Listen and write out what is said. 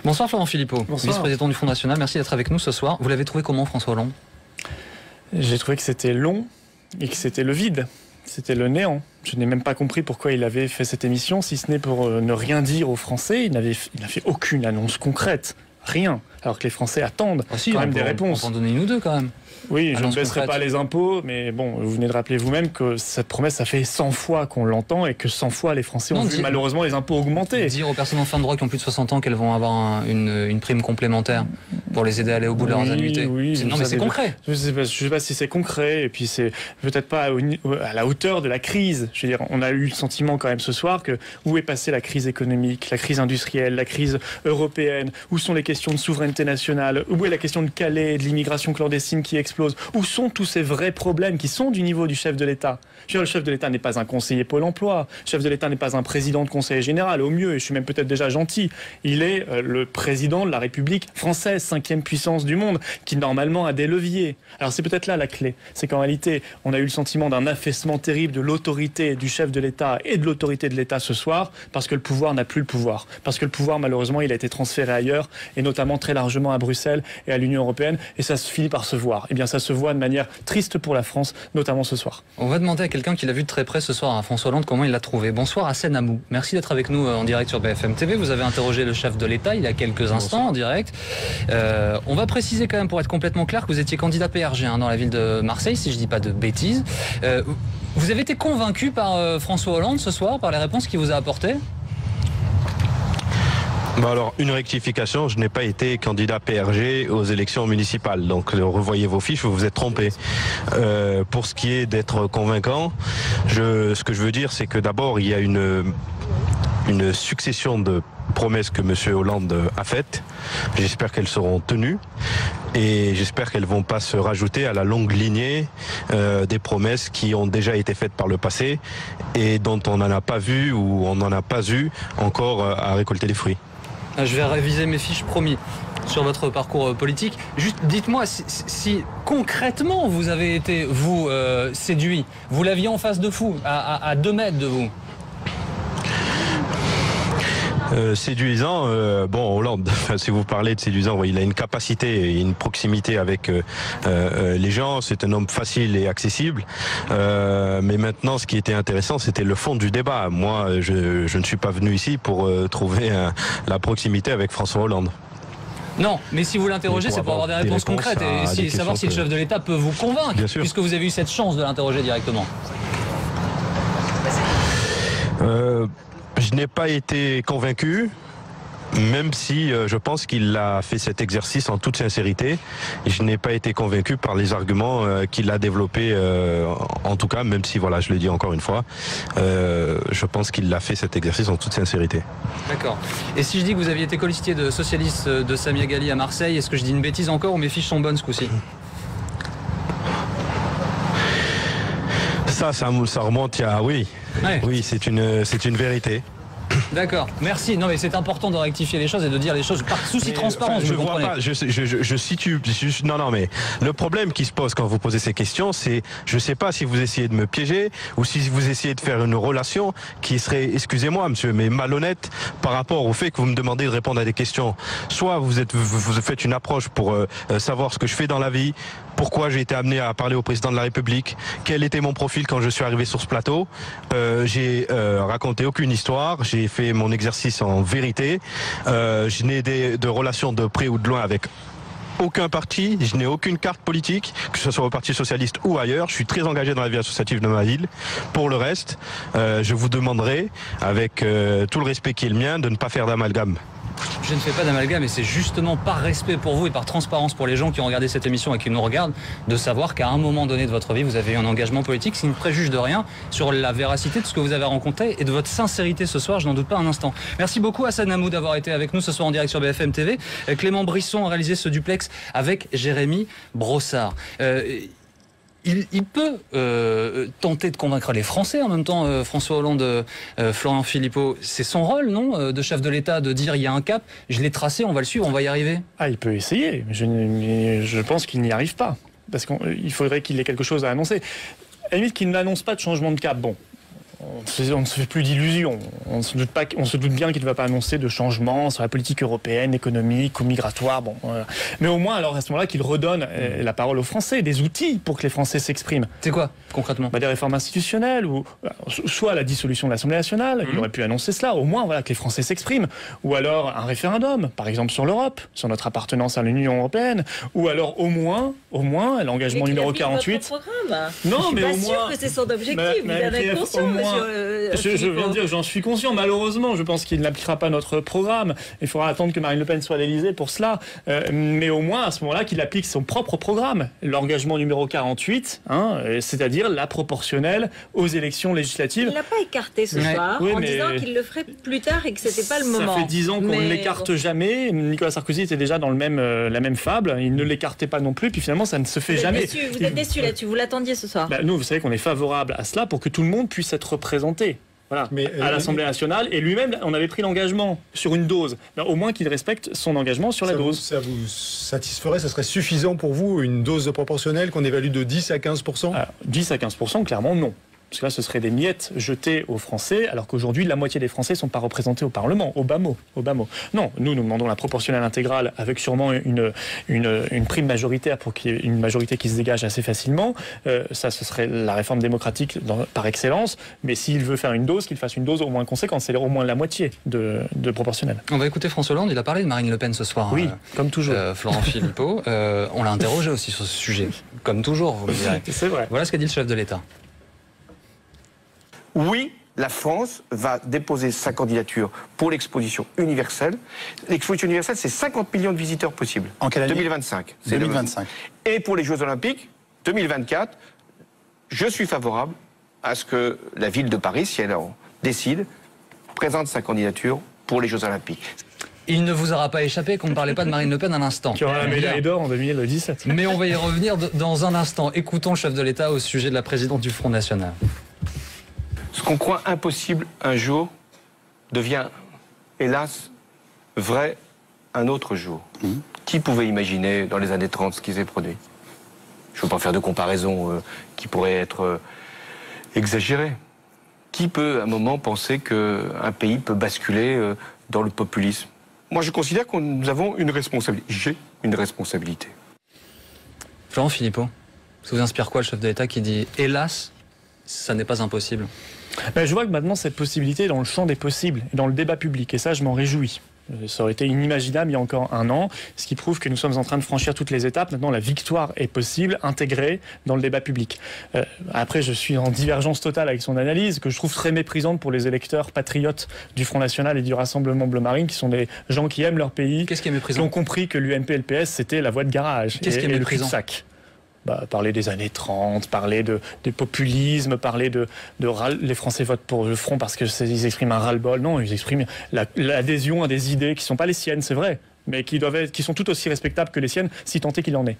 Bonsoir Florent Philippot, vice-président du Front National. Merci d'être avec nous ce soir. Vous l'avez trouvé comment, François Hollande? J'ai trouvé que c'était long et que c'était le vide. C'était le néant. Je n'ai même pas compris pourquoi il avait fait cette émission, si ce n'est pour ne rien dire aux Français. Il n'a fait aucune annonce concrète. Rien. Alors que les Français attendent quand même des réponses. On peut en donner une ou deux quand même. Oui, je ne baisserai pas les impôts, mais bon, vous venez de rappeler vous-même que cette promesse, ça fait 100 fois qu'on l'entend et que 100 fois les Français ont vu malheureusement les impôts augmenter. Dire aux personnes en fin de droit qui ont plus de 60 ans qu'elles vont avoir une prime complémentaire pour les aider à aller au bout de leurs annuités. Oui, non, mais c'est concret. Je ne sais pas si c'est concret, et puis c'est peut-être pas à la hauteur de la crise. Je veux dire, on a eu le sentiment quand même ce soir que où est passée la crise économique, la crise industrielle, la crise européenne, où sont les questions de souveraineté nationale, où est la question de Calais et de l'immigration clandestine qui explose. Où sont tous ces vrais problèmes qui sont du niveau du chef de l'État? Le chef de l'État n'est pas un conseiller Pôle emploi, le chef de l'État n'est pas un président de conseil général, au mieux, et je suis même peut-être déjà gentil, il est le président de la République française, 5e puissance du monde, qui normalement a des leviers. Alors c'est peut-être là la clé, c'est qu'en réalité, on a eu le sentiment d'un affaissement terrible de l'autorité du chef de l'État et de l'autorité de l'État ce soir, parce que le pouvoir n'a plus le pouvoir. Parce que le pouvoir, malheureusement, il a été transféré ailleurs, et notamment très largement à Bruxelles et à l'Union européenne, et ça se finit par se voir. Eh bien, ça se voit de manière triste pour la France, notamment ce soir. On va demander à quelqu'un qui l'a vu de très près ce soir, à François Hollande, comment il l'a trouvé. Bonsoir Hassen Amou, merci d'être avec nous en direct sur BFM TV. Vous avez interrogé le chef de l'État il y a quelques instants en direct. On va préciser quand même, pour être complètement clair, que vous étiez candidat PRG dans la ville de Marseille, si je ne dis pas de bêtises. Vous avez été convaincu par François Hollande ce soir, par les réponses qu'il vous a apportées? Bah alors, une rectification, je n'ai pas été candidat PRG aux élections municipales. Donc, revoyez vos fiches, vous vous êtes trompé. Pour ce qui est d'être convaincant, ce que je veux dire, c'est que d'abord, il y a une succession de promesses que M. Hollande a faites. J'espère qu'elles seront tenues. Et j'espère qu'elles vont pas se rajouter à la longue lignée des promesses qui ont déjà été faites par le passé et dont on n'en a pas vu ou on n'en a pas eu encore à récolter les fruits. Je vais réviser mes fiches, promis, sur votre parcours politique. Juste dites-moi si concrètement vous avez été, vous, séduit. Vous l'aviez en face de vous, à 2 mètres de vous. Séduisant, bon, Hollande, si vous parlez de séduisant, il a une capacité et une proximité avec les gens, c'est un homme facile et accessible, mais maintenant ce qui était intéressant c'était le fond du débat. Moi je ne suis pas venu ici pour trouver la proximité avec François Hollande. Non, mais si vous l'interrogez, c'est pour avoir des réponses concrètes et savoir si le chef de l'État peut vous convaincre, puisque vous avez eu cette chance de l'interroger directement. Je n'ai pas été convaincu, même si je pense qu'il a fait cet exercice en toute sincérité. Je n'ai pas été convaincu par les arguments qu'il a développés, en tout cas, même si, voilà, je le dis encore une fois, je pense qu'il a fait cet exercice en toute sincérité. D'accord. Et si je dis que vous aviez été colistier de socialiste de Samia Ghali à Marseille, est-ce que je dis une bêtise encore ou mes fiches sont bonnes ce coup-ci? Ça remonte à... Oui, ouais. Oui, c'est une vérité. D'accord, merci. Non mais c'est important de rectifier les choses et de dire les choses par souci de transparence. Enfin, je vois pas, je situe. Non, mais le problème qui se pose quand vous posez ces questions, c'est, je sais pas si vous essayez de me piéger ou si vous essayez de faire une relation qui serait, excusez-moi monsieur, mais malhonnête par rapport au fait que vous me demandez de répondre à des questions. Soit vous faites une approche pour savoir ce que je fais dans la vie, pourquoi j'ai été amené à parler au président de la République, quel était mon profil quand je suis arrivé sur ce plateau. J'ai raconté aucune histoire, j'ai fait mon exercice en vérité. Je n'ai de relations de près ou de loin avec aucun parti, je n'ai aucune carte politique, que ce soit au Parti Socialiste ou ailleurs. Je suis très engagé dans la vie associative de ma ville. Pour le reste, je vous demanderai, avec tout le respect qui est le mien, de ne pas faire d'amalgame. Je ne fais pas d'amalgame et c'est justement par respect pour vous et par transparence pour les gens qui ont regardé cette émission et qui nous regardent, de savoir qu'à un moment donné de votre vie, vous avez eu un engagement politique, ce qui ne préjuge de rien sur la véracité de ce que vous avez rencontré et de votre sincérité ce soir, je n'en doute pas un instant. Merci beaucoup Hassen Amou d'avoir été avec nous ce soir en direct sur BFM TV. Clément Brisson a réalisé ce duplex avec Jérémy Brossard. Il peut tenter de convaincre les Français en même temps, François Hollande, Florent Philippot. C'est son rôle, non, de chef de l'État, de dire il y a un cap, je l'ai tracé, on va le suivre, on va y arriver. Ah, il peut essayer, mais je pense qu'il n'y arrive pas. Parce qu'il faudrait qu'il ait quelque chose à annoncer. À la limite qu'il n'annonce pas de changement de cap, bon. on ne se fait plus d'illusions. On se doute bien qu'il ne va pas annoncer de changement sur la politique européenne, économique ou migratoire. Bon, mais au moins, alors à ce moment-là, qu'il redonne la parole aux Français, des outils pour que les Français s'expriment. C'est quoi, concrètement? Des réformes institutionnelles, ou soit la dissolution de l'Assemblée nationale, il aurait pu annoncer cela, au moins voilà, que les Français s'expriment. Ou alors un référendum, par exemple sur l'Europe, sur notre appartenance à l'Union européenne. Ou alors au moins l'engagement numéro 48. Non, mais je au suis pas sûr moins, que c'est son objectif. Vous en êtes conscient, monsieur je viens de dire que j'en suis conscient. Malheureusement, je pense qu'il n'appliquera pas notre programme. Il faudra attendre que Marine Le Pen soit à l'Élysée pour cela. Mais au moins, à ce moment-là, qu'il applique son propre programme. L'engagement numéro 48, c'est-à-dire la proportionnelle aux élections législatives. Il n'a pas écarté ce soir en disant qu'il le ferait plus tard et que c'était pas le moment. Ça fait 10 ans qu'on ne l'écarte jamais. Nicolas Sarkozy était déjà dans la même fable. Il ne l'écartait pas non plus. Puis finalement, ça ne se fait jamais. Vous êtes déçu là-dessus. Vous l'attendiez ce soir. Nous, vous savez qu'on est favorable à cela pour que tout le monde puisse être représenté. Voilà, à l'Assemblée nationale. Et lui-même, on avait pris l'engagement sur une dose. Au moins qu'il respecte son engagement sur la dose. Ça vous satisferait? Ça serait suffisant pour vous, une dose de proportionnelle qu'on évalue de 10 à 15%? 10 à 15%, clairement non. Parce que là, ce serait des miettes jetées aux Français, alors qu'aujourd'hui, la moitié des Français ne sont pas représentés au Parlement, au bas mot. Non, nous demandons la proportionnelle intégrale avec sûrement une prime majoritaire pour qu'il y ait une majorité qui se dégage assez facilement. Ça, ce serait la réforme démocratique par excellence. Mais s'il veut faire une dose, qu'il fasse une dose au moins conséquente, c'est-à-dire au moins la moitié de proportionnelle. On va écouter François Hollande, il a parlé de Marine Le Pen ce soir. Oui, comme toujours. Florent Philippot, on l'a interrogé aussi sur ce sujet. Comme toujours, vous me direz. C'est vrai. Voilà ce qu'a dit le chef de l'État. Oui, la France va déposer sa candidature pour l'exposition universelle. L'exposition universelle, c'est 50 millions de visiteurs possibles. En quelle année? 2025. 2025. Et pour les Jeux Olympiques, 2024, je suis favorable à ce que la ville de Paris, si elle en décide, présente sa candidature pour les Jeux Olympiques. Il ne vous aura pas échappé qu'on ne parlait pas de Marine Le Pen à l'instant. Qui aura la médaille d'or en 2017. Mais on va y revenir dans un instant. Écoutons le chef de l'État au sujet de la présidente du Front National. Ce qu'on croit impossible un jour devient, hélas, vrai un autre jour. Qui pouvait imaginer dans les années 30 ce qui s'est produit? Je ne veux pas faire de comparaison qui pourrait être exagérée. Qui peut à un moment penser qu'un pays peut basculer dans le populisme? Moi, je considère que nous avons une responsabilité. J'ai une responsabilité. Florent Philippot, ça vous inspire quoi le chef de l'État qui dit « Hélas, ça n'est pas impossible » Je vois que maintenant cette possibilité est dans le champ des possibles, et dans le débat public, et ça je m'en réjouis. Ça aurait été inimaginable il y a encore un an, ce qui prouve que nous sommes en train de franchir toutes les étapes. Maintenant, la victoire est possible, intégrée dans le débat public. Après, je suis en divergence totale avec son analyse, que je trouve très méprisante pour les électeurs patriotes du Front National et du Rassemblement Bleu Marine, qui sont des gens qui aiment leur pays, Qu'est-ce qui est méprisant? qui ont compris que l'UMP-LPS, c'était la voie de garage. Qu'est-ce qui est méprisant? Sac. Parler des années 30, parler des populismes, parler les Français votent pour le Front parce qu'ils expriment un ras-le-bol. Non, ils expriment l'adhésion à des idées qui ne sont pas les siennes, c'est vrai, mais qui sont tout aussi respectables que les siennes, si tant est qu'il en est.